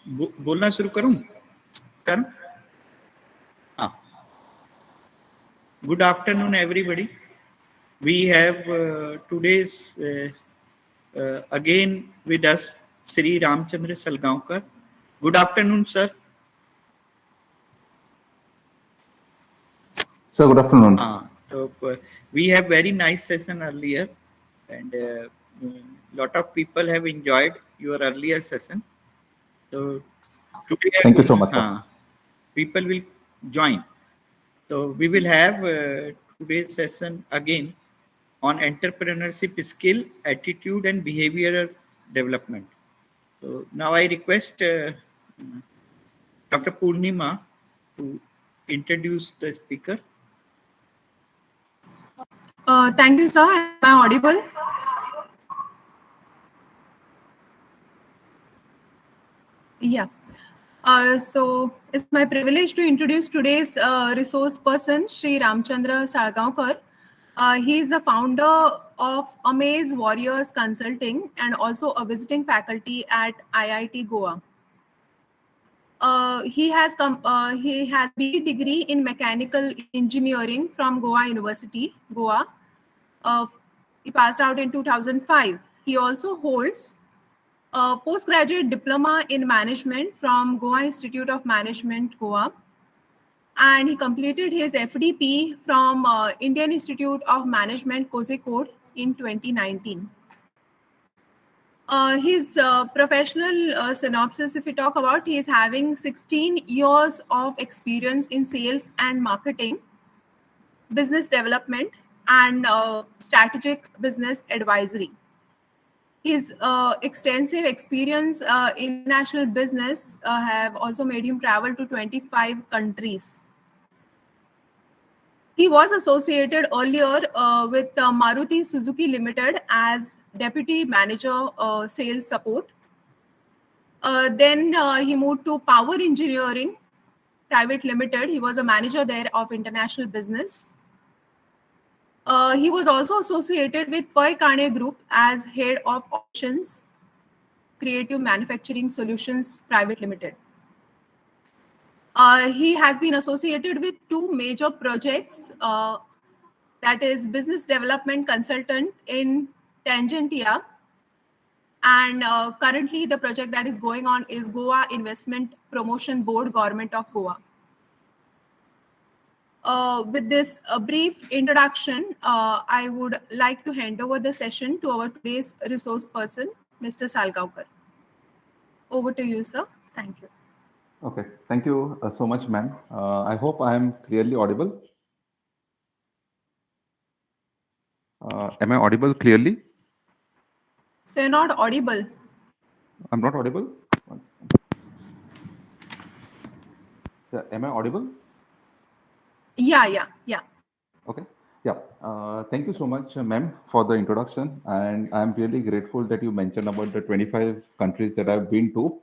बोलना शुरू करूं? कर हाँ. Good afternoon, everybody. We have today's again with us Sri Ramchandra Salgaonkar. Good afternoon, sir. Sir, good afternoon. So we have very nice session earlier, and lot of people have enjoyed your earlier session. So today, Thank you so much, sir. People will join. So we will have today's session again on entrepreneurship skill, attitude, and behavioral development. So now I request Dr. Purnima to introduce the speaker. Thank you, sir. Am I audible? Yeah. So it's my privilege to introduce today's resource person, Sri Ramchandra Salgaonkar. He is the founder of Amaze Warriors Consulting and also a visiting faculty at IIT Goa. He has BE degree in mechanical engineering from Goa University, Goa. He passed out in 2005. He also holds a postgraduate diploma in management from Goa Institute of Management, Goa. And he completed his FDP from Indian Institute of Management, Kozhikode in 2019. His professional synopsis, if we talk about, he is having 16 years of experience in sales and marketing, business development, and strategic business advisory. His extensive experience in international business have also made him travel to 25 countries. He was associated earlier with Maruti Suzuki Limited as Deputy Manager Sales Support. Then he moved to Power Engineering Private Limited. He was a manager there of international business. He was also associated with Pai Kane Group as Head of Operations, Creative Manufacturing Solutions Private Limited. He has been associated with two major projects, that is Business Development Consultant in Tangentia, and currently the project that is going on is Goa Investment Promotion Board, Government of Goa. With this brief introduction, I would like to hand over the session to our today's resource person, Mr. Salgaonkar. Over to you, sir. Thank you. Okay, thank you so much, ma'am. I hope I am clearly audible. Am I audible clearly? So you're not audible. I'm not audible? Yeah, am I audible? Yeah. Okay. Yeah. Thank you so much, ma'am, for the introduction. And I'm really grateful that you mentioned about the 25 countries that I've been to,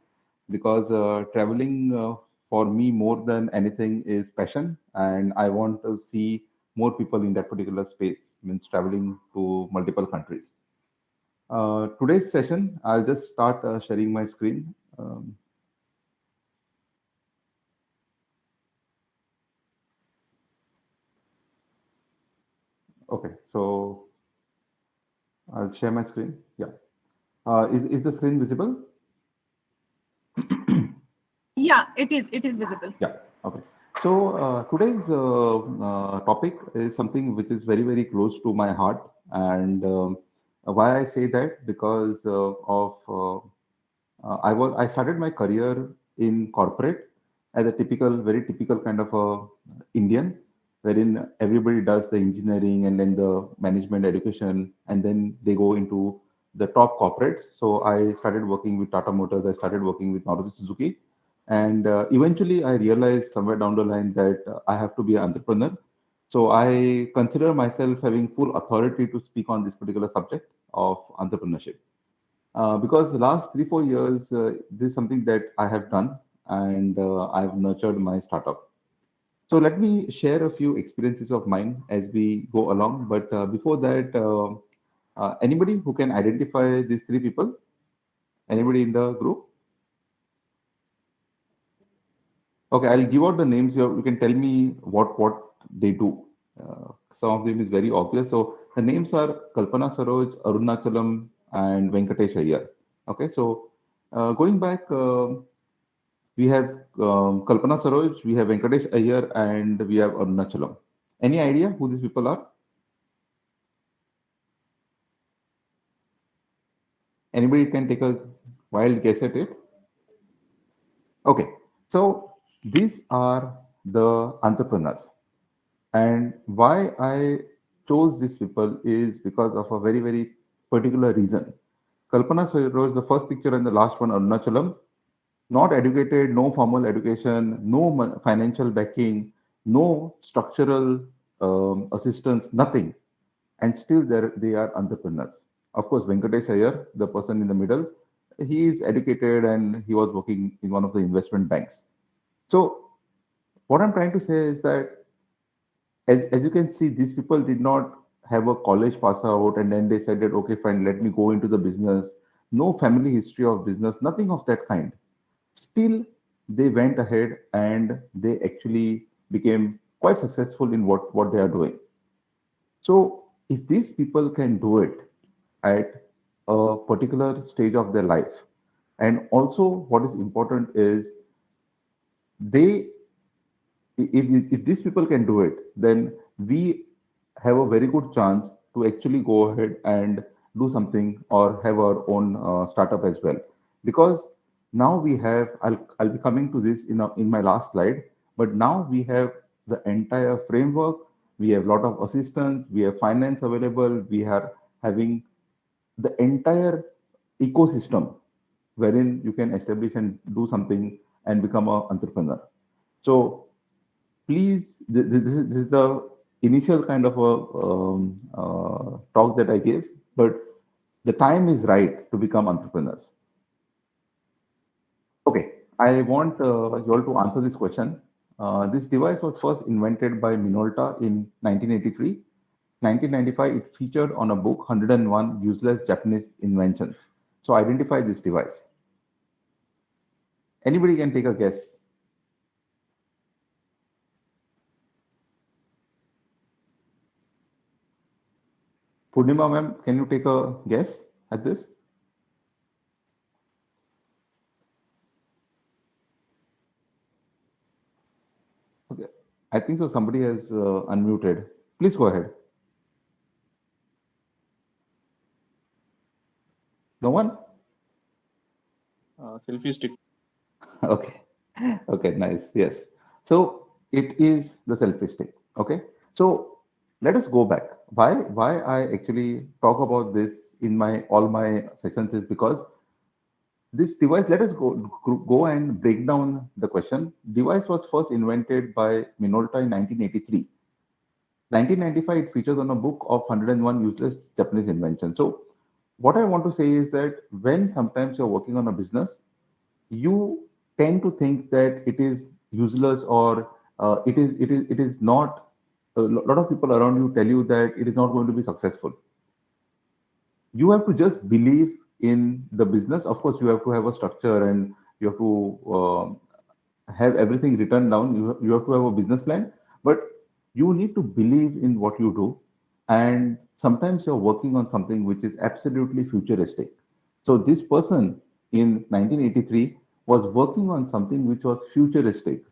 because traveling for me more than anything is passion. And I want to see more people in that particular space, means traveling to multiple countries. Today's session, I'll just start sharing my screen. Okay, so I'll share my screen. Yeah. Is the screen visible? Yeah, it is visible. Yeah. Okay. So today's topic is something which is very, very close to my heart. And why I say that, because I started my career in corporate as a very typical kind of a Indian, wherein everybody does the engineering and then the management education, and then they go into the top corporates. So I started working with Tata Motors. I started working with Maruti Suzuki, and eventually I realized somewhere down the line that I have to be an entrepreneur. So I consider myself having full authority to speak on this particular subject of entrepreneurship. Because the last 3-4 years, this is something that I have done, and I've nurtured my startup. So let me share a few experiences of mine as we go along. But before that, anybody who can identify these three people? Anybody in the group? Okay, I'll give out the names. You can tell me what they do. Some of them is very obvious. So the names are Kalpana Saroj, Arunachalam, and Venkatesh Iyer. Okay, so going back, we have Kalpana Saroj, we have Venkatesh Iyer, and we have Arunachalam. Any idea who these people are? Anybody can take a wild guess at it? Okay, so these are the entrepreneurs. And why I chose these people is because of a very, very particular reason. Kalpana Saroj, the first picture and the last one, Arunachalam, not educated, no formal education, no financial backing, no structural assistance, nothing. And still they are entrepreneurs. Of course, Venkatesh Iyer, the person in the middle, he is educated and he was working in one of the investment banks. So what I'm trying to say is that as you can see, these people did not have a college pass out and then they said that, okay, fine, let me go into the business. No family history of business, nothing of that kind. Still, they went ahead and they actually became quite successful in what they are doing. So, if these people can do it at a particular stage of their life, and also what is important is they if these people can do it, then we have a very good chance to actually go ahead and do something or have our own startup as well. Because now we have, I'll be coming to this in my last slide, but now we have the entire framework, we have a lot of assistance, we have finance available, we are having the entire ecosystem wherein you can establish and do something and become an entrepreneur. So please, this is the initial kind of a talk that I gave, but the time is right to become entrepreneurs. Okay, I want you all to answer this question. This device was first invented by Minolta in 1983. 1995, it featured on a book 101 Useless Japanese Inventions. So identify this device. Anybody can take a guess. Purnima ma'am, can you take a guess at this? Okay, I think so. Somebody has unmuted. Please go ahead. No one? Selfie stick. Okay. Okay, nice. Yes. So it is the selfie stick. Okay. So let us go back. Why I actually talk about this in my all my sessions is because this device, let us go and break down the question. Device was first invented by Minolta in 1983. 1995, it features on a book of 101 useless Japanese inventions. So what I want to say is that when sometimes you're working on a business, you tend to think that it is useless or it is not. A lot of people around you tell you that it is not going to be successful. You have to just believe in the business. Of course, you have to have a structure and you have to have everything written down. You have to have a business plan, but you need to believe in what you do. And sometimes you're working on something which is absolutely futuristic. So this person in 1983 was working on something which was futuristic.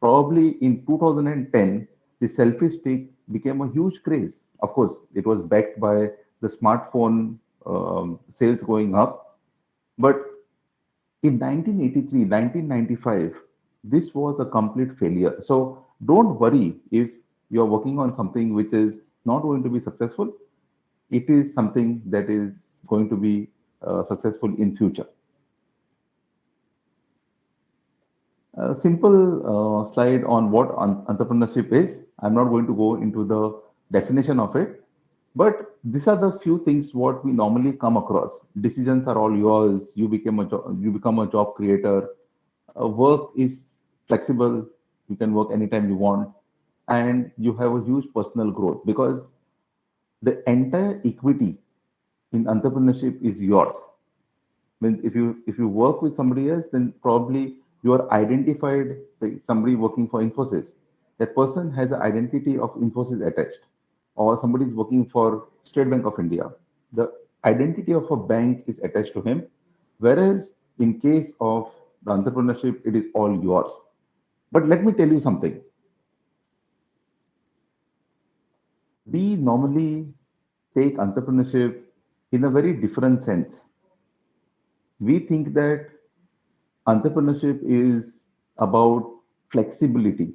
Probably in 2010, the selfie stick became a huge craze. Of course, it was backed by the smartphone sales going up. But in 1983, 1995, this was a complete failure. So don't worry if you're working on something which is not going to be successful. It is something that is going to be successful in future. A simple slide on what entrepreneurship is. I'm not going to go into the definition of it, but these are the few things what we normally come across. Decisions are all yours. You become a job creator. Work is flexible. You can work anytime you want, and you have a huge personal growth because the entire equity in entrepreneurship is yours. Means if you work with somebody else, then probably You are identified, say somebody working for Infosys, that person has an identity of Infosys attached, or somebody is working for State Bank of India. The identity of a bank is attached to him, whereas in case of the entrepreneurship, it is all yours. But let me tell you something. We normally take entrepreneurship in a very different sense. We think that entrepreneurship is about flexibility.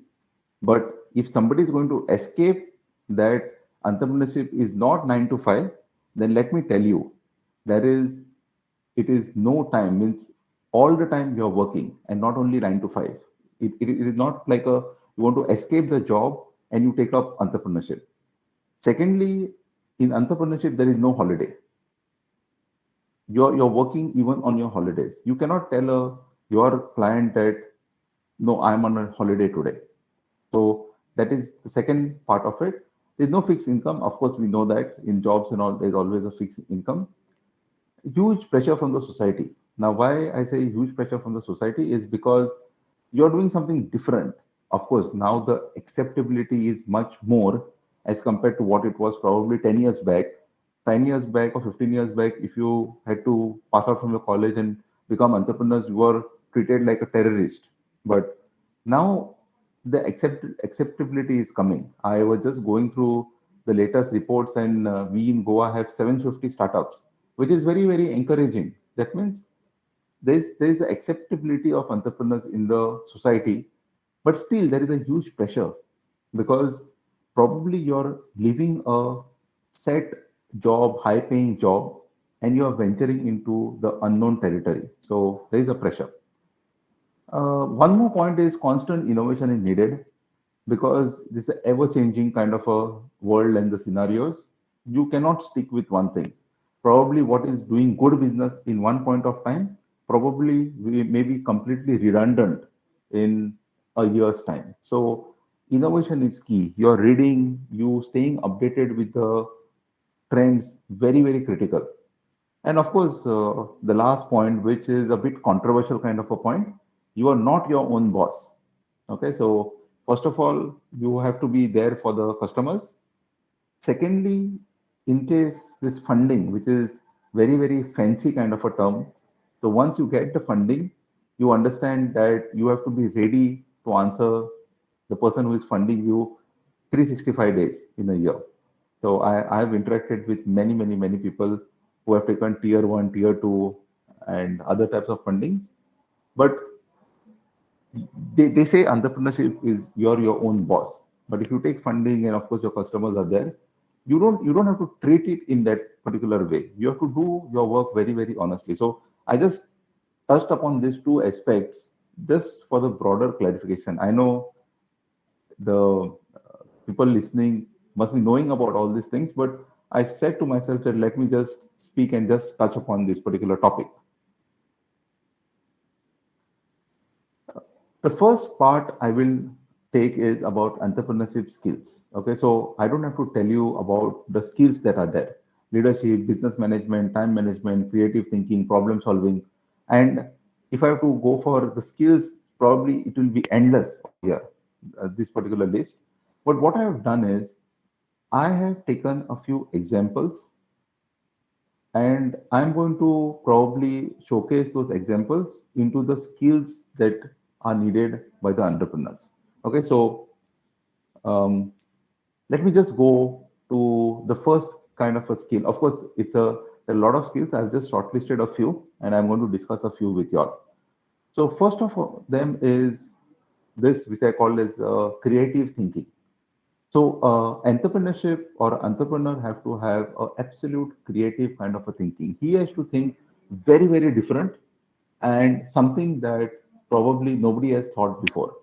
But if somebody is going to escape that entrepreneurship is not 9 to 5, then let me tell you, there is it is no time, means all the time you're working and not only 9 to 5. It is not like a you want to escape the job and you take up entrepreneurship. Secondly, in entrepreneurship, there is no holiday. You're working even on your holidays. You cannot tell your client that no, I'm on a holiday today. So that is the second part of it. There's no fixed income. Of course, we know that in jobs and all, there's always a fixed income. Huge pressure from the society. Now, why I say huge pressure from the society is because you're doing something different. Of course, now the acceptability is much more as compared to what it was probably 10 years back. 10 years back or 15 years back, if you had to pass out from your college and become entrepreneurs, you were treated like a terrorist. But now the acceptability is coming. I was just going through the latest reports, and we in Goa have 750 startups, which is very, very encouraging. That means there's the acceptability of entrepreneurs in the society, but still there is a huge pressure because probably you're leaving a set job, high paying job, and you are venturing into the unknown territory. So there is a pressure. One more point is constant innovation is needed because this is an ever-changing kind of a world and the scenarios. You cannot stick with one thing. Probably what is doing good business in one point of time, probably we may be completely redundant in a year's time. So innovation is key. You're reading, you staying updated with the trends, very, very critical. And of course, the last point, which is a bit controversial kind of a point, you are not your own boss. Okay, so first of all, you have to be there for the customers. Secondly, in case this funding, which is very, very fancy kind of a term, so once you get the funding, you understand that you have to be ready to answer the person who is funding you 365 days in a year. So I have interacted with many, many, many people who have taken tier one, tier two, and other types of fundings. But they say entrepreneurship is you're your own boss. But if you take funding and of course your customers are there, you don't have to treat it in that particular way. You have to do your work very, very honestly. So I just touched upon these two aspects just for the broader clarification. I know the people listening must be knowing about all these things, but I said to myself that let me just speak and just touch upon this particular topic. The first part I will take is about entrepreneurship skills. Okay, so I don't have to tell you about the skills that are there: leadership, business management, time management, creative thinking, problem solving. And if I have to go for the skills, probably it will be endless over here, this particular list. But what I have done is I have taken a few examples and I'm going to probably showcase those examples into the skills that are needed by the entrepreneurs. Okay, so um, let me just go to the first kind of a skill. Of course, a lot of skills. I've just shortlisted a few, and I'm going to discuss a few with you all. So first of them is this, which I call as creative thinking. So entrepreneurship or entrepreneur have to have a absolute creative kind of a thinking. He has to think very, very different and something that probably nobody has thought before.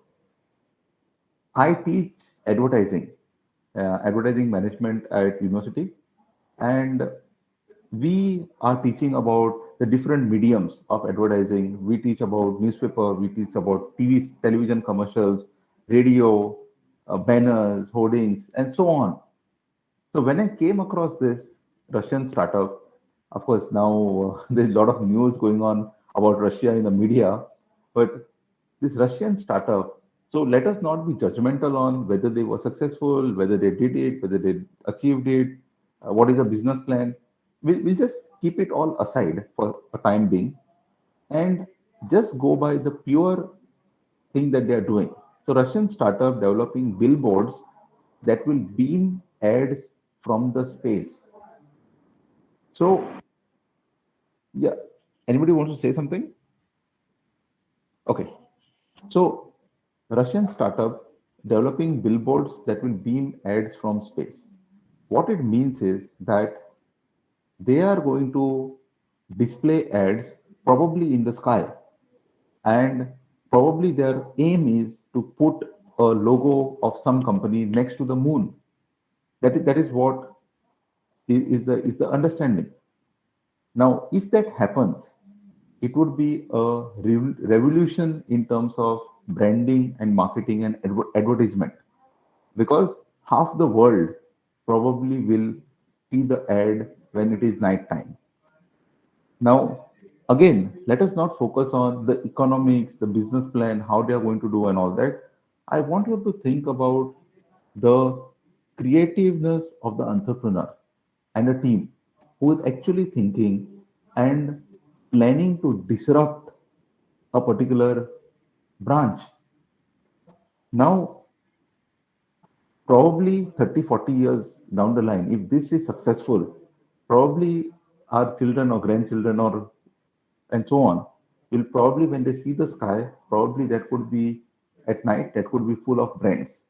I teach advertising, advertising management at university, and we are teaching about the different mediums of advertising. We teach about newspaper, we teach about TV, television commercials, radio, banners, hoardings, and so on. So when I came across this Russian startup, of course now there's a lot of news going on about Russia in the media, but this Russian startup. So let us not be judgmental on whether they were successful, whether they did it, whether they achieved it, what is the business plan. We'll just keep it all aside for a time being and just go by the pure thing that they are doing. So Russian startup developing billboards that will beam ads from the space. So yeah, anybody wants to say something? Okay. So Russian startup developing billboards that will beam ads from space. What it means is that they are going to display ads probably in the sky, and probably their aim is to put a logo of some company next to the moon. That is what is the understanding. Now, if that happens, it would be a revolution in terms of branding and marketing and advertisement, because half the world probably will see the ad when it is night time. Now, again, let us not focus on the economics, the business plan, how they are going to do, and all that. I want you to think about the creativeness of the entrepreneur and a team who is actually thinking and planning to disrupt a particular branch. Now, probably 30, 40 years down the line, if this is successful, probably our children or grandchildren or and so on will probably, when they see the sky, probably that could be at night, that could be full of brands.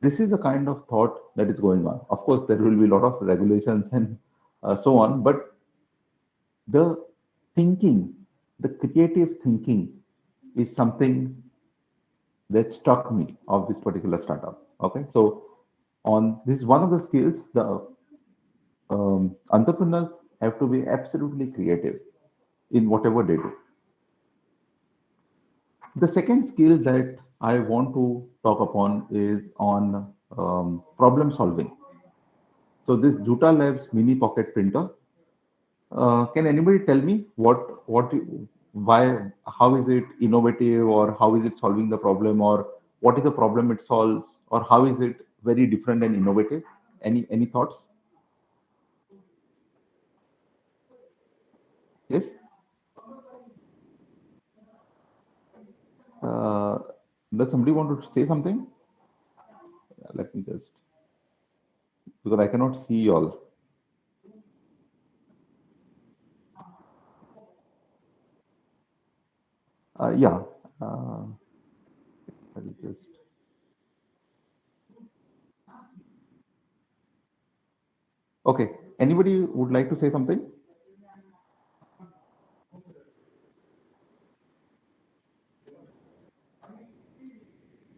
This is a kind of thought that is going on. Of course, there will be a lot of regulations and so on, but the thinking, the creative thinking is something that struck me of this particular startup. Okay, so on this is one of the skills the entrepreneurs have to be absolutely creative in whatever they do. The second skill that I want to talk upon is on problem solving. So this Juta Labs mini pocket printer. Can anybody tell me why, how is it innovative, or how is it solving the problem, or what is the problem it solves, or how is it very different and innovative? Any thoughts? Yes. Uh, does somebody want to say something? Let me just, because I cannot see you all. Yeah. I'll just. Okay. Anybody would like to say something?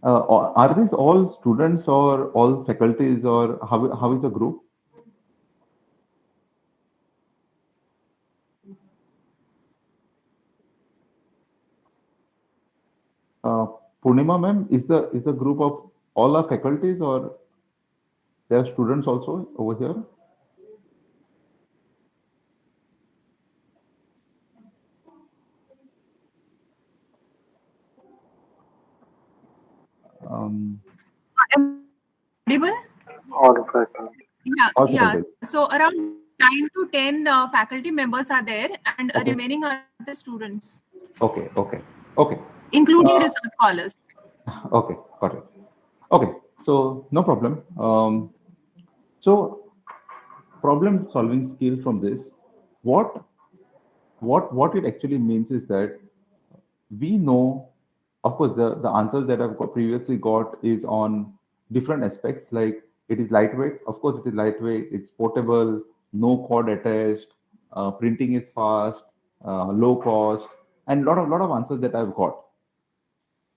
Are these all students or all faculties, or how is the group? Uh, Purnima ma'am, is the group of all our faculties, or there are students also over here? Um, Am I audible? All of it. Yeah, all yeah. faculties. So around 9 to 10 faculty members are there, and Okay. remaining are the students, Okay. Okay. Okay. including research scholars. Okay. Got it. Okay. So no problem. So problem solving skill from this, what what it actually means is that we know, of course, the answers that I've previously got is on different aspects, like it is lightweight. Of course, it is lightweight, it's portable, no cord attached, printing is fast, low cost, and lot of answers that I've got.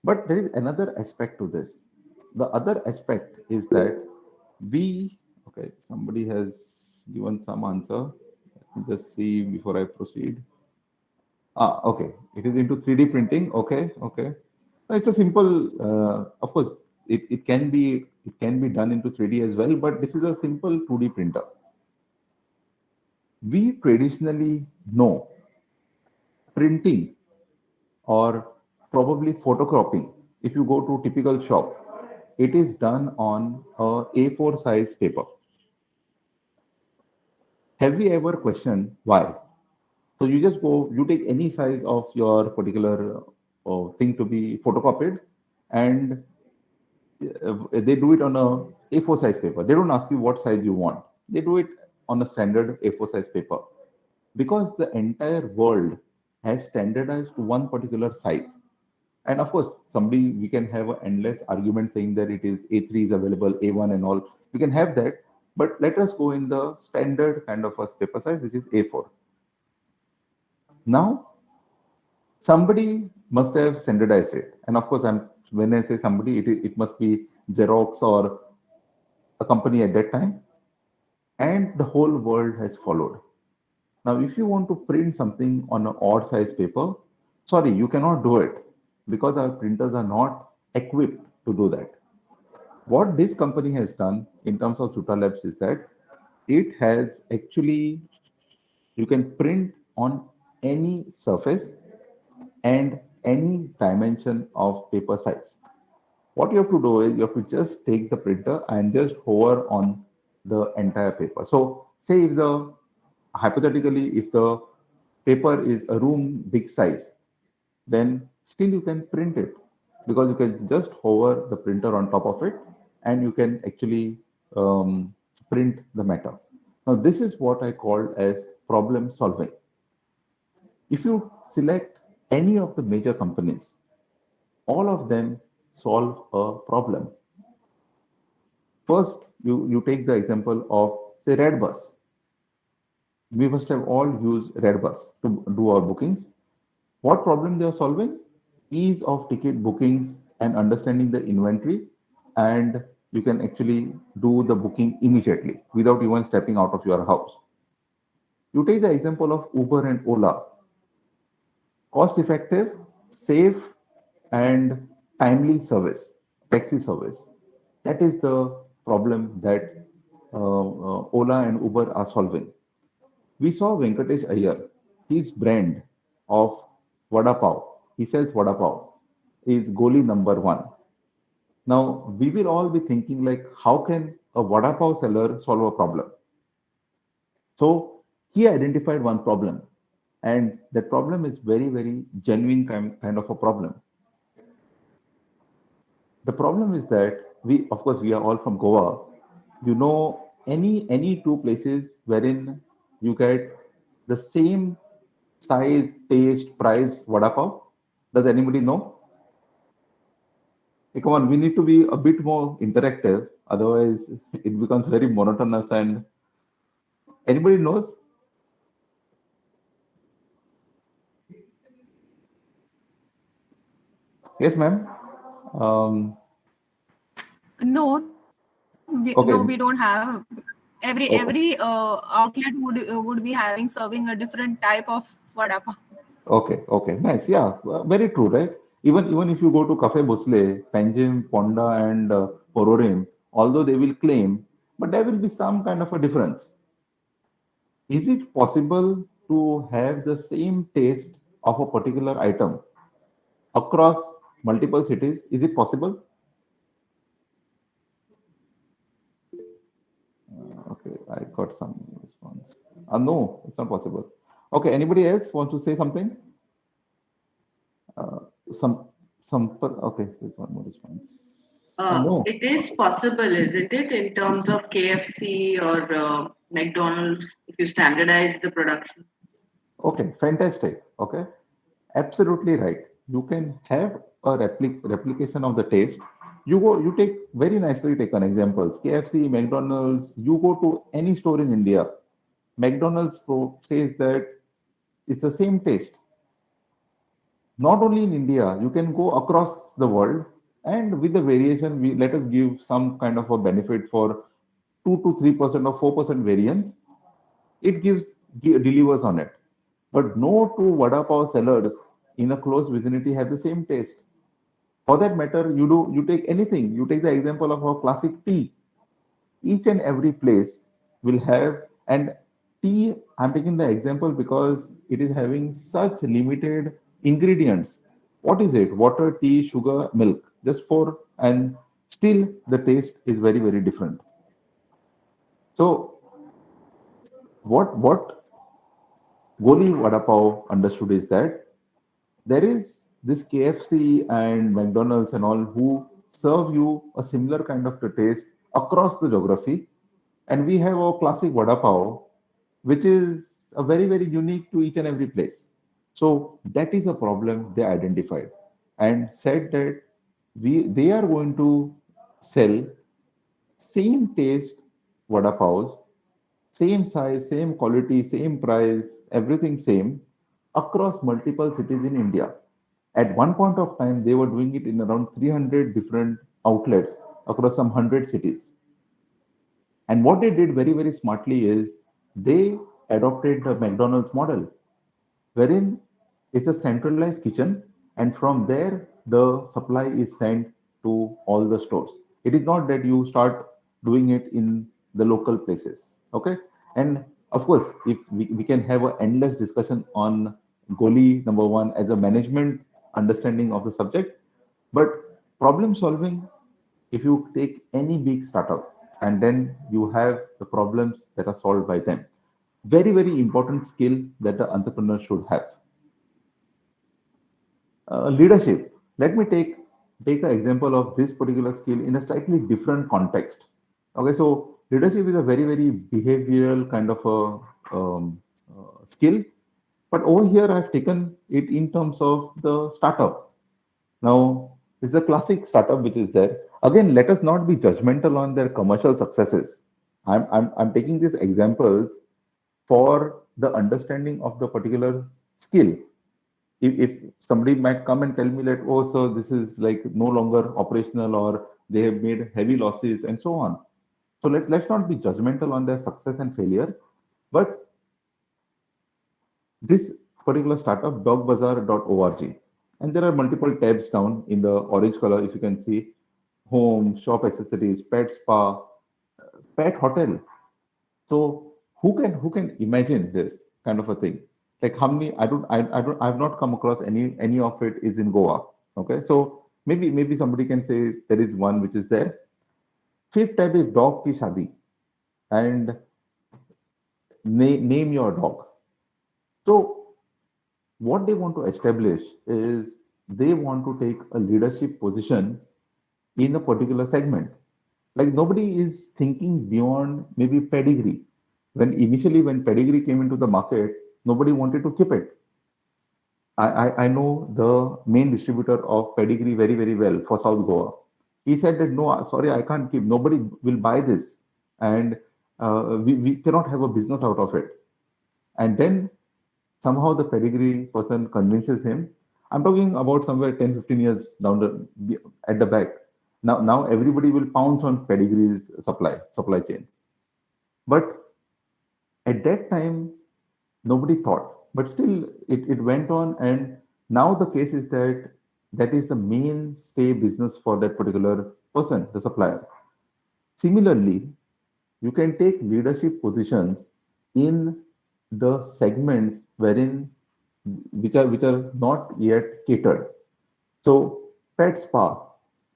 But there is another aspect to this. The other aspect is that we, okay, somebody has given some answer. Let me just see before I proceed. Ah, okay. It is into 3D printing. Okay, okay. It's a simple, of course, it can be done into 3D as well, but this is a simple 2D printer. We traditionally know printing or probably photocopying. If you go to typical shop, it is done on a A4 size paper. Have we ever questioned why? So you just go, you take any size of your particular thing to be photocopied, and they do it on a A4 size paper. They don't ask you what size you want. They do it on a standard A4 size paper because the entire world has standardized to one particular size. And of course, somebody we can have an endless argument saying that it is A3 is available, A1 and all. We can have that, but let us go in the standard kind of a paper size, which is A4. Now, somebody must have standardized it, and of course, when I say somebody, it must be Xerox or a company at that time, and the whole world has followed. Now, if you want to print something on an odd size paper, sorry, you cannot do it because our printers are not equipped to do that. What this company has done in terms of Chuta Labs is that it has actually, you can print on any surface and any dimension of paper size. What you have to do is you have to just take the printer and just hover on the entire paper. So say if the hypothetically if the paper is a room big size, then still you can print it because you can just hover the printer on top of it and you can actually print the matter. Now this is what I call as problem solving. If you select any of the major companies, all of them solve a problem. First, you take the example of, say, Redbus. We must have all used Redbus to do our bookings. What problem they are solving? Ease of ticket bookings and understanding the inventory, and you can actually do the booking immediately without even stepping out of your house. You take the example of Uber and Ola. Cost effective, safe, and timely service, taxi service. That is the problem that Ola and Uber are solving. We saw Venkatesh Iyer, his brand of Vada Pav, he sells Vada Pav, is Goli number one. Now, we will all be thinking like, how can a Vada Pav seller solve a problem? So he identified one problem, and that problem is very, very genuine kind of a problem. The problem is that we, of course, we are all from Goa. You know, any two places wherein you get the same size, taste, price, vada pav? Does anybody know? Hey, come on, we need to be a bit more interactive. Otherwise, it becomes very monotonous. And anybody knows? Yes, ma'am. Um, No, no, we okay, don't have. okay, Every outlet would be having serving a different type of vada pav. okay. Nice. Yeah, very true, right? Even if you go to Cafe Bosle, Panjim, Ponda, and Pororim, although they will claim, but there will be some kind of a difference. Is it possible to have the same taste of a particular item across multiple cities? Is it possible? Okay, I got some response. No, it's not possible. Okay, anybody else want to say something? Uh, some, okay, there's one more response. No. It is possible, isn't it, in terms of KFC or McDonald's, if you standardize the production? Okay, fantastic. Okay, absolutely right. You can have a replication of the taste. You take very nicely taken examples. KFC, McDonald's. You go to any store in India. McDonald's says that it's the same taste. Not only in India, you can go across the world, and with the variation, we let us give some kind of a benefit for 2 to 3% or 4% variance. It delivers on it. But no two vada pav sellers in a close vicinity have the same taste. For that matter, you take anything. You take the example of a classic tea. Each and every place will have, and tea, I'm taking the example because it is having such limited ingredients. What is it? Water, tea, sugar, milk, just four, and still the taste is very, very different. So what Goli Vada Pav understood is that there is this KFC and McDonald's and all who serve you a similar kind of the taste across the geography, and we have a classic Vada Pav, which is a very, very unique to each and every place. So that is a problem they identified and said that they are going to sell same taste Vada Pavs, same size, same quality, same price, everything same across multiple cities in India. At one point of time, they were doing it in around 300 different outlets across some 100 cities. And what they did very, very smartly is they adopted the McDonald's model, wherein it's a centralized kitchen, and from there the supply is sent to all the stores. It is not that you start doing it in the local places. Okay. And of course, if we can have an endless discussion on Goli number one as a management understanding of the subject, but problem solving, if you take any big startup and then you have the problems that are solved by them, very, very important skill that the entrepreneur should have. Leadership. Let me take an example of this particular skill in a slightly different context. Okay, so leadership is a very, very behavioral kind of a skill, but over here I've taken it in terms of the startup. Now, this is a classic startup which is there. Again, let us not be judgmental on their commercial successes. I'm taking these examples for the understanding of the particular skill. If somebody might come and tell me that, oh, so this is like no longer operational or they have made heavy losses and so on. So let's not be judgmental on their success and failure. But this particular startup, dogbazaar.org, and there are multiple tabs down in the orange color, if you can see: home, shop accessories, pet spa, pet hotel. So who can imagine this kind of a thing? Like how many? I've not come across any of it is in Goa. Okay, so maybe somebody can say there is one which is there. Fifth tab is dog ki shadi, and name your dog. So what they want to establish is they want to take a leadership position in a particular segment. Like nobody is thinking beyond maybe pedigree. When pedigree came into the market, nobody wanted to keep it. I know the main distributor of pedigree very, very well for South Goa. He said that no, sorry, I can't keep. Nobody will buy this, and we cannot have a business out of it. And then somehow the pedigree person convinces him. I'm talking about somewhere 10, 15 years down at the back. Now everybody will pounce on pedigree's supply chain. But at that time, nobody thought. But still, it went on, and now the case is that that is the mainstay business for that particular person, the supplier. Similarly, you can take leadership positions in the segments wherein which are not yet catered. So pet spa,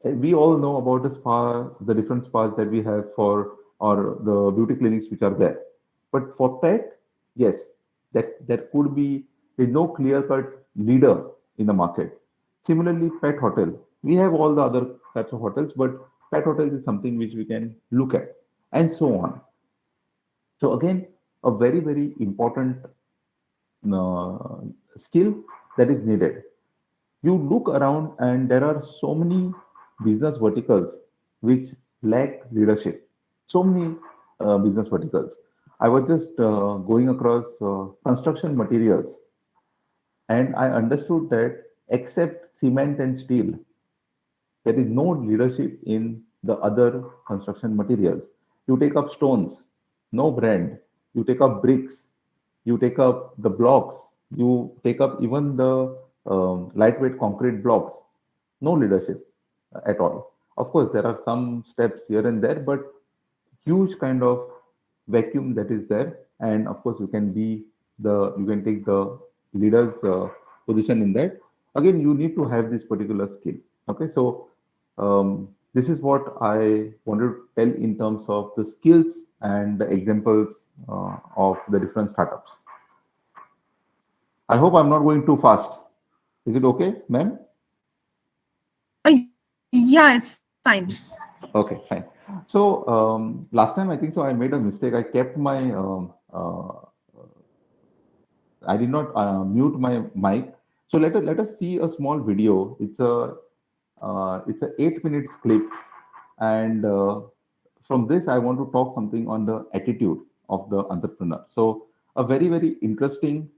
we all know about the spa, the different spas that we have for or the beauty clinics which are there. But for pet, yes, that could be there's no clear-cut leader in the market. Similarly, pet hotel, we have all the other types of hotels, but pet hotels is something which we can look at, and so on. So again, a very, very important uh, skill that is needed. You look around and there are so many business verticals which lack leadership. So many business verticals. I was just going across construction materials, and I understood that except cement and steel, there is no leadership in the other construction materials. You take up stones, no brand. You take up bricks, you take up the blocks, you take up even the lightweight concrete blocks, no leadership at all. Of course, there are some steps here and there, but huge kind of vacuum that is there. And of course, you can take the leader's position in that. again, you need to have this particular skill. Okay, so this is what I wanted to tell in terms of the skills and the examples of the different startups. I hope I'm not going too fast. Is it okay, ma'am? Yeah, it's fine. Okay, fine. So last time I think so I made a mistake. I kept my I did not mute my mic. So let us see a small video. It's a 8 minutes clip, and from this I want to talk something on the attitude of the entrepreneur. So a very interesting,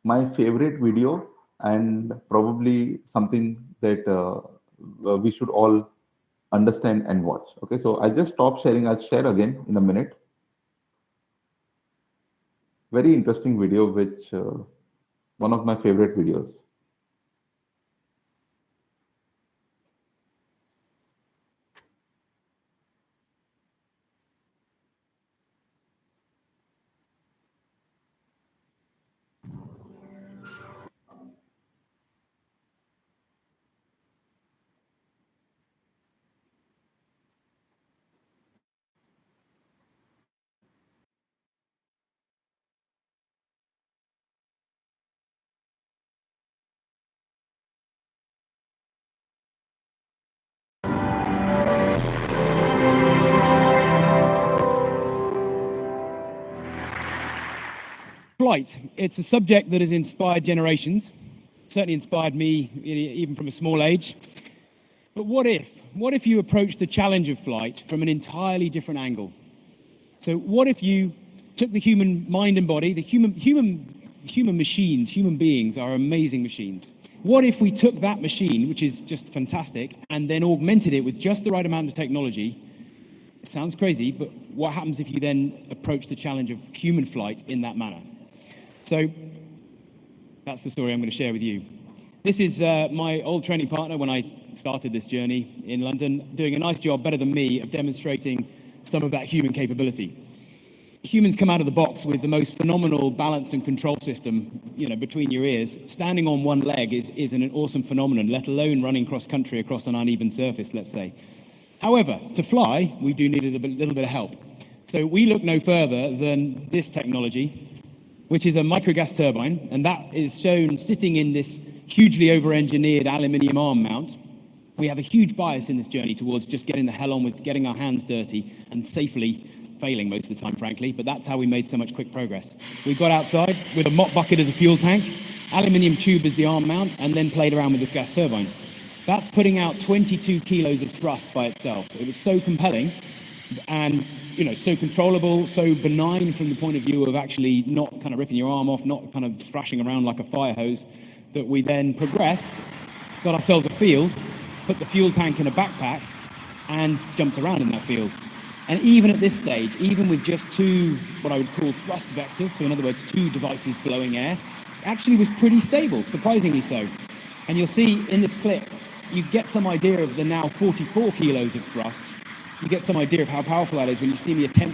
my favorite video, and probably something that we should all understand and watch. Okay, so I just stop sharing. I'll share again in a minute. Very interesting video, which one of my favorite videos. Flight. It's a subject that has inspired generations, certainly inspired me even from a small age. But what if you approach the challenge of flight from an entirely different angle? So what if you took the human mind and body, the human machines, human beings are amazing machines. What if we took that machine, which is just fantastic, and then augmented it with just the right amount of technology? It sounds crazy, but what happens if you then approach the challenge of human flight in that manner? So that's the story I'm going to share with you. This is my old training partner when I started this journey in London, doing a nice job, better than me, of demonstrating some of that human capability. Humans come out of the box with the most phenomenal balance and control system, between your ears. Standing on one leg is an awesome phenomenon, let alone running cross-country across an uneven surface, let's say. However, to fly, we do need a little bit of help. So we look no further than this technology, which is a microgas turbine, and that is shown sitting in this hugely over-engineered aluminium arm mount. We have a huge bias in this journey towards just getting the hell on with getting our hands dirty and safely failing most of the time, frankly, but that's how we made so much quick progress. We got outside with a mop bucket as a fuel tank, aluminium tube as the arm mount, and then played around with this gas turbine. That's putting out 22 kilos of thrust by itself. It was so compelling and so controllable, so benign from the point of view of actually not kind of ripping your arm off, not kind of thrashing around like a fire hose, that we then progressed, got ourselves a field, put the fuel tank in a backpack, and jumped around in that field. And even at this stage, even with just two, what I would call thrust vectors, so in other words, two devices blowing air, it actually was pretty stable, surprisingly so. And you'll see in this clip, you get some idea of the now 44 kilos of thrust. You get some idea of how powerful that is when you see me attempt to